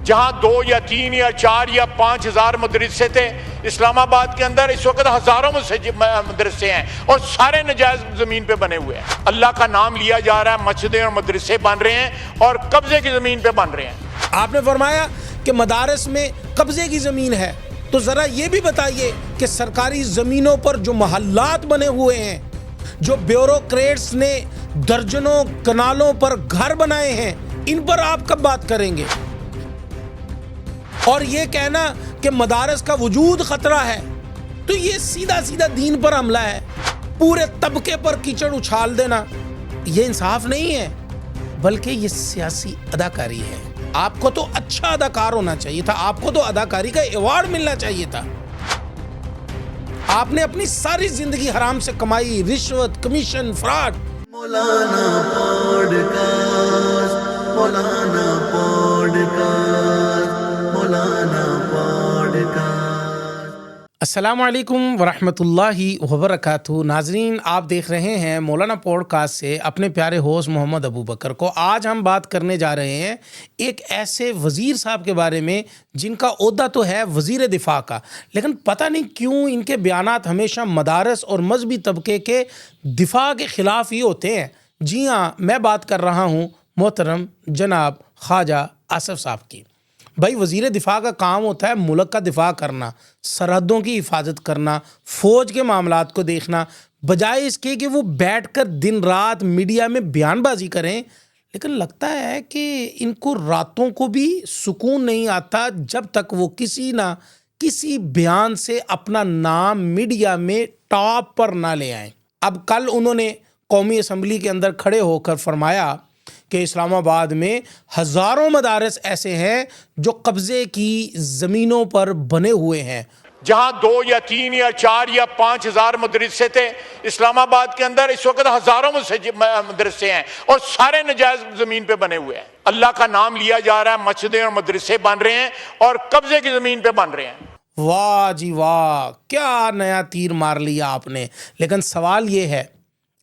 جہاں 2 یا 3 یا 4 یا 5 ہزار مدرسے تھے، اسلام آباد کے اندر اس وقت ہزاروں مدرسے ہیں اور سارے نجائز زمین پہ بنے ہوئے ہیں۔ اللہ کا نام لیا جا رہا ہے، مسجدیں اور مدرسے بن رہے ہیں اور قبضے کی زمین پہ بن رہے ہیں۔ آپ نے فرمایا کہ مدارس میں قبضے کی زمین ہے، تو ذرا یہ بھی بتائیے کہ سرکاری زمینوں پر جو محلات بنے ہوئے ہیں، جو بیوروکریٹس نے درجنوں کنالوں پر گھر بنائے ہیں، ان پر آپ کب بات کریں گے؟ اور یہ کہنا کہ مدارس کا وجود خطرہ ہے، تو یہ سیدھا سیدھا دین پر حملہ ہے۔ پورے طبقے پر کیچڑ اچھال دینا یہ انصاف نہیں ہے، بلکہ یہ سیاسی اداکاری ہے۔ آپ کو تو اچھا اداکار ہونا چاہیے تھا، آپ کو تو اداکاری کا ایوارڈ ملنا چاہیے تھا۔ آپ نے اپنی ساری زندگی حرام سے کمائی، رشوت، کمیشن، فراڈ۔ مولانا پوڈکاسٹ، مولانا پوڈکاسٹ، مولانا پوڈکاسٹ۔ السلام علیکم ورحمۃ اللہ وبرکاتہ۔ ناظرین، آپ دیکھ رہے ہیں مولانا پوڈ کاسٹ سے اپنے پیارے ہوسٹ محمد ابو بکر کو۔ آج ہم بات کرنے جا رہے ہیں ایک ایسے وزیر صاحب کے بارے میں جن کا عہدہ تو ہے وزیر دفاع کا، لیکن پتہ نہیں کیوں ان کے بیانات ہمیشہ مدارس اور مذہبی طبقے کے دفاع کے خلاف ہی ہوتے ہیں۔ جی ہاں، میں بات کر رہا ہوں محترم جناب خواجہ آصف صاحب کی۔ بھائی، وزیر دفاع کا کام ہوتا ہے ملک کا دفاع کرنا، سرحدوں کی حفاظت کرنا، فوج کے معاملات کو دیکھنا، بجائے اس کے کہ وہ بیٹھ کر دن رات میڈیا میں بیان بازی کریں۔ لیکن لگتا ہے کہ ان کو راتوں کو بھی سکون نہیں آتا جب تک وہ کسی نہ کسی بیان سے اپنا نام میڈیا میں ٹاپ پر نہ لے آئیں۔ اب کل انہوں نے قومی اسمبلی کے اندر کھڑے ہو کر فرمایا کہ اسلام آباد میں ہزاروں مدارس ایسے ہیں جو قبضے کی زمینوں پر بنے ہوئے ہیں۔ جہاں 2 یا 3 یا 4 یا 5 ہزار مدرسے تھے، اسلام آباد کے اندر اس وقت ہزاروں مدرسے ہیں اور سارے نجائز زمین پہ بنے ہوئے ہیں۔ اللہ کا نام لیا جا رہا ہے، مسجدیں اور مدرسے بن رہے ہیں اور قبضے کی زمین پہ بن رہے ہیں۔ واہ جی واہ، کیا نیا تیر مار لیا آپ نے۔ لیکن سوال یہ ہے،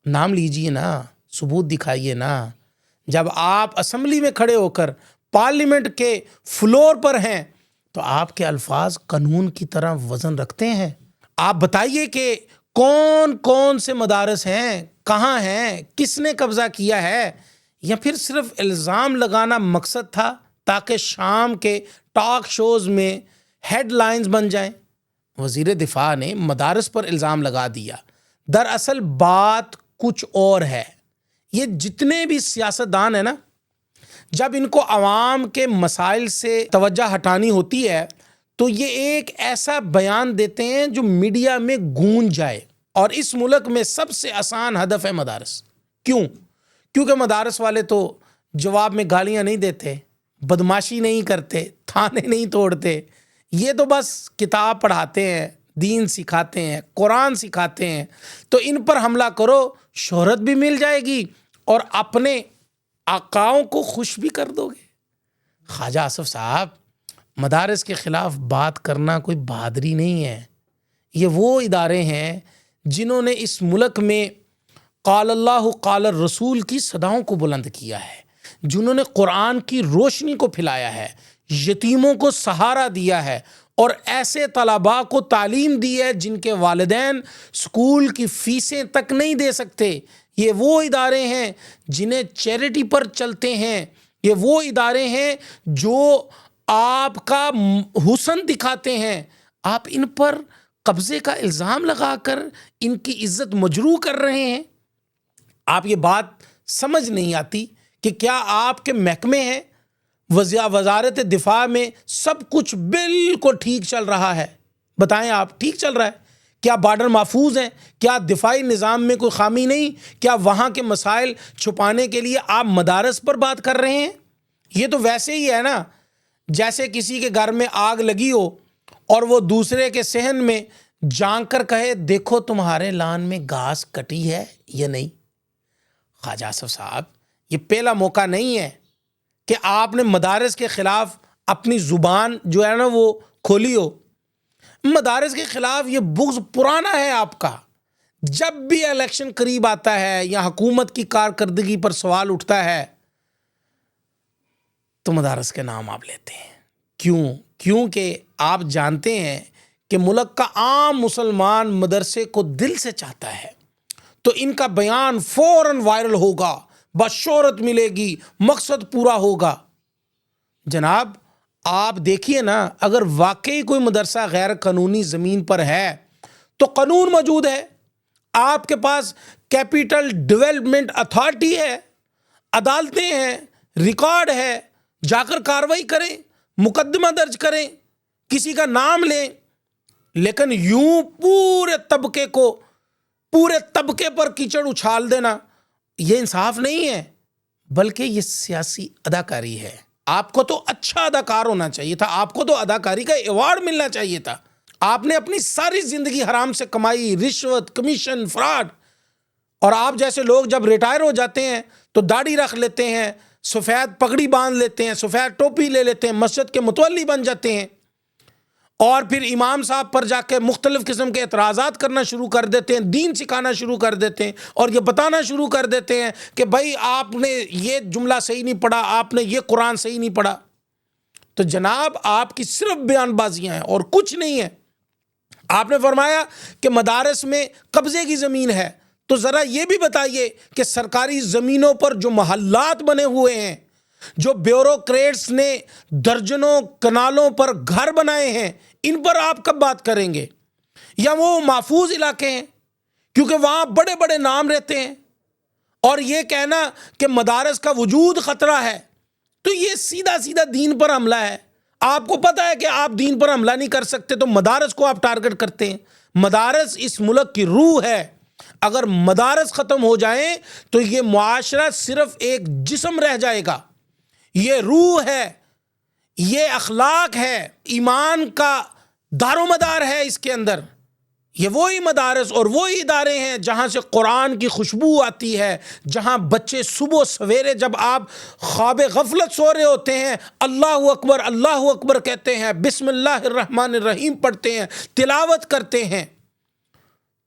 نام لیجئے نا، ثبوت دکھائیے نا۔ جب آپ اسمبلی میں کھڑے ہو کر پارلیمنٹ کے فلور پر ہیں تو آپ کے الفاظ قانون کی طرح وزن رکھتے ہیں۔ آپ بتائیے کہ کون کون سے مدارس ہیں، کہاں ہیں، کس نے قبضہ کیا ہے، یا پھر صرف الزام لگانا مقصد تھا تاکہ شام کے ٹاک شوز میں ہیڈ لائنز بن جائیں۔ وزیر دفاع نے مدارس پر الزام لگا دیا، دراصل بات کچھ اور ہے۔ یہ جتنے بھی سیاستدان ہیں نا، جب ان کو عوام کے مسائل سے توجہ ہٹانی ہوتی ہے تو یہ ایک ایسا بیان دیتے ہیں جو میڈیا میں گونج جائے، اور اس ملک میں سب سے آسان ہدف ہے مدارس۔ کیوں؟ کیونکہ مدارس والے تو جواب میں گالیاں نہیں دیتے، بدماشی نہیں کرتے، تھانے نہیں توڑتے، یہ تو بس کتاب پڑھاتے ہیں، دین سکھاتے ہیں، قرآن سکھاتے ہیں۔ تو ان پر حملہ کرو، شہرت بھی مل جائے گی اور اپنے آقاؤں کو خوش بھی کر دو گے۔ خواجہ آصف صاحب، مدارس کے خلاف بات کرنا کوئی بہادری نہیں ہے۔ یہ وہ ادارے ہیں جنہوں نے اس ملک میں قال اللہ قال الرسول کی صداؤں کو بلند کیا ہے، جنہوں نے قرآن کی روشنی کو پھیلایا ہے، یتیموں کو سہارا دیا ہے، اور ایسے طلباء کو تعلیم دی ہے جن کے والدین اسکول کی فیسیں تک نہیں دے سکتے۔ یہ وہ ادارے ہیں جنہیں چیریٹی پر چلتے ہیں، یہ وہ ادارے ہیں جو آپ کا حسن دکھاتے ہیں۔ آپ ان پر قبضے کا الزام لگا کر ان کی عزت مجروح کر رہے ہیں۔ آپ یہ بات سمجھ نہیں آتی کہ کیا آپ کے محکمے ہیں، وزارت دفاع میں سب کچھ بالکل ٹھیک چل رہا ہے؟ بتائیں، آپ ٹھیک چل رہا ہے؟ کیا بارڈر محفوظ ہیں؟ کیا دفاعی نظام میں کوئی خامی نہیں؟ کیا وہاں کے مسائل چھپانے کے لیے آپ مدارس پر بات کر رہے ہیں؟ یہ تو ویسے ہی ہے نا جیسے کسی کے گھر میں آگ لگی ہو اور وہ دوسرے کے صحن میں جان کر کہے، دیکھو تمہارے لان میں گھاس کٹی ہے یا نہیں۔ خواجہ آصف صاحب، یہ پہلا موقع نہیں ہے کہ آپ نے مدارس کے خلاف اپنی زبان جو ہے نا وہ کھولی ہو۔ مدارس کے خلاف یہ بغض پرانا ہے آپ کا۔ جب بھی الیکشن قریب آتا ہے یا حکومت کی کارکردگی پر سوال اٹھتا ہے تو مدارس کے نام آپ لیتے ہیں۔ کیونکہ آپ جانتے ہیں کہ ملک کا عام مسلمان مدرسے کو دل سے چاہتا ہے، تو ان کا بیان فوراً وائرل ہوگا، بس شہرت ملے گی، مقصد پورا ہوگا۔ جناب آپ دیکھیے نا، اگر واقعی کوئی مدرسہ غیر قانونی زمین پر ہے تو قانون موجود ہے، آپ کے پاس کیپٹل ڈیولپمنٹ اتھارٹی ہے، عدالتیں ہیں، ریکارڈ ہے، جا کر کارروائی کریں، مقدمہ درج کریں، کسی کا نام لیں۔ لیکن یوں پورے طبقے پر کیچڑ اچھال دینا یہ انصاف نہیں ہے، بلکہ یہ سیاسی اداکاری ہے۔ آپ کو تو اچھا اداکار ہونا چاہیے تھا، آپ کو تو اداکاری کا ایوارڈ ملنا چاہیے تھا۔ آپ نے اپنی ساری زندگی حرام سے کمائی، رشوت، کمیشن، فراڈ، اور آپ جیسے لوگ جب ریٹائر ہو جاتے ہیں تو داڑھی رکھ لیتے ہیں، سفید پگڑی باندھ لیتے ہیں، سفید ٹوپی لے لیتے ہیں، مسجد کے متولی بن جاتے ہیں، اور پھر امام صاحب پر جا کے مختلف قسم کے اعتراضات کرنا شروع کر دیتے ہیں، دین سکھانا شروع کر دیتے ہیں، اور یہ بتانا شروع کر دیتے ہیں کہ بھائی آپ نے یہ جملہ صحیح نہیں پڑھا، آپ نے یہ قرآن صحیح نہیں پڑھا۔ تو جناب آپ کی صرف بیان بازیاں ہیں اور کچھ نہیں ہے۔ آپ نے فرمایا کہ مدارس میں قبضے کی زمین ہے، تو ذرا یہ بھی بتائیے کہ سرکاری زمینوں پر جو محلات بنے ہوئے ہیں، جو بیوروکریٹس نے درجنوں کنالوں پر گھر بنائے ہیں، ان پر آپ کب بات کریں گے؟ یا وہ محفوظ علاقے ہیں کیونکہ وہاں بڑے بڑے نام رہتے ہیں، اور یہ کہنا کہ مدارس کا وجود خطرہ ہے، تو یہ سیدھا دین پر حملہ ہے۔ آپ کو پتہ ہے کہ آپ دین پر حملہ نہیں کر سکتے، تو مدارس کو آپ ٹارگٹ کرتے ہیں۔ مدارس اس ملک کی روح ہے، اگر مدارس ختم ہو جائیں تو یہ معاشرہ صرف ایک جسم رہ جائے گا۔ یہ روح ہے، یہ اخلاق ہے، ایمان کا دار و مدار ہے اس کے اندر۔ یہ وہی مدارس اور وہی ادارے ہیں جہاں سے قرآن کی خوشبو آتی ہے، جہاں بچے صبح سویرے جب آپ خواب غفلت سو رہے ہوتے ہیں، اللہ اکبر کہتے ہیں، بسم اللہ الرحمن الرحیم پڑھتے ہیں، تلاوت کرتے ہیں۔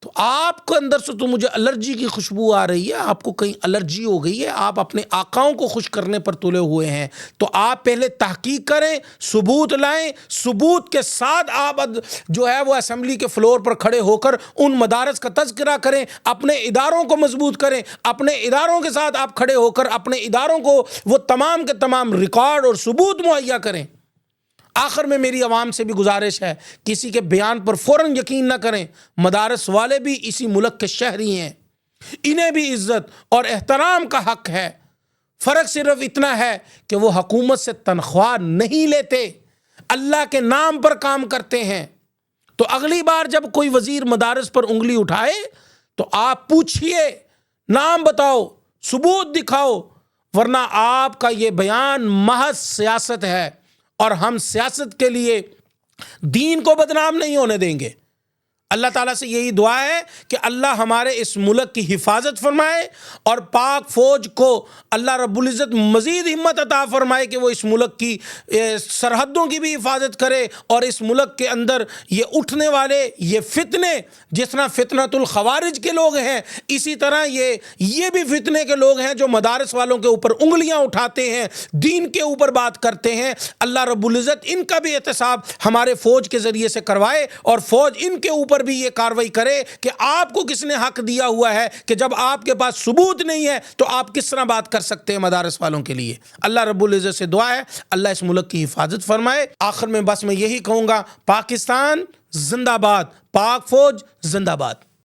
تو آپ کے اندر سے تو مجھے الرجی کی خوشبو آ رہی ہے، آپ کو کہیں الرجی ہو گئی ہے، آپ اپنے آقاؤں کو خوش کرنے پر تلے ہوئے ہیں۔ تو آپ پہلے تحقیق کریں، ثبوت لائیں، ثبوت کے ساتھ آپ جو ہے وہ اسمبلی کے فلور پر کھڑے ہو کر ان مدارس کا تذکرہ کریں، اپنے اداروں کو مضبوط کریں، اپنے اداروں کے ساتھ آپ کھڑے ہو کر اپنے اداروں کو وہ تمام کے تمام ریکارڈ اور ثبوت مہیا کریں۔ آخر میں میری عوام سے بھی گزارش ہے، کسی کے بیان پر فوراً یقین نہ کریں۔ مدارس والے بھی اسی ملک کے شہری ہیں، انہیں بھی عزت اور احترام کا حق ہے۔ فرق صرف اتنا ہے کہ وہ حکومت سے تنخواہ نہیں لیتے، اللہ کے نام پر کام کرتے ہیں۔ تو اگلی بار جب کوئی وزیر مدارس پر انگلی اٹھائے تو آپ پوچھئے، نام بتاؤ، ثبوت دکھاؤ، ورنہ آپ کا یہ بیان محض سیاست ہے، اور ہم سیاست کے لیے دین کو بدنام نہیں ہونے دیں گے۔ اللہ تعالیٰ سے یہی دعا ہے کہ اللہ ہمارے اس ملک کی حفاظت فرمائے، اور پاک فوج کو اللہ رب العزت مزید ہمت عطا فرمائے کہ وہ اس ملک کی سرحدوں کی بھی حفاظت کرے، اور اس ملک کے اندر یہ اٹھنے والے یہ فتنے، جس طرح فتنۃ الخوارج کے لوگ ہیں، اسی طرح یہ بھی فتنے کے لوگ ہیں جو مدارس والوں کے اوپر انگلیاں اٹھاتے ہیں، دین کے اوپر بات کرتے ہیں۔ اللہ رب العزت ان کا بھی احتساب ہمارے فوج کے ذریعے سے کروائے، اور فوج ان کے اوپر بھی یہ کاروائی کرے کہ آپ کو کس نے حق دیا ہوا ہے، کہ جب آپ کے پاس ثبوت نہیں ہے تو آپ کس طرح بات کر سکتے ہیں مدارس والوں کے لیے۔ اللہ رب العزت سے دعا ہے اللہ اس ملک کی حفاظت فرمائے۔ آخر میں بس میں یہی کہوں گا، پاکستان زندہ باد، پاک فوج زندہ باد۔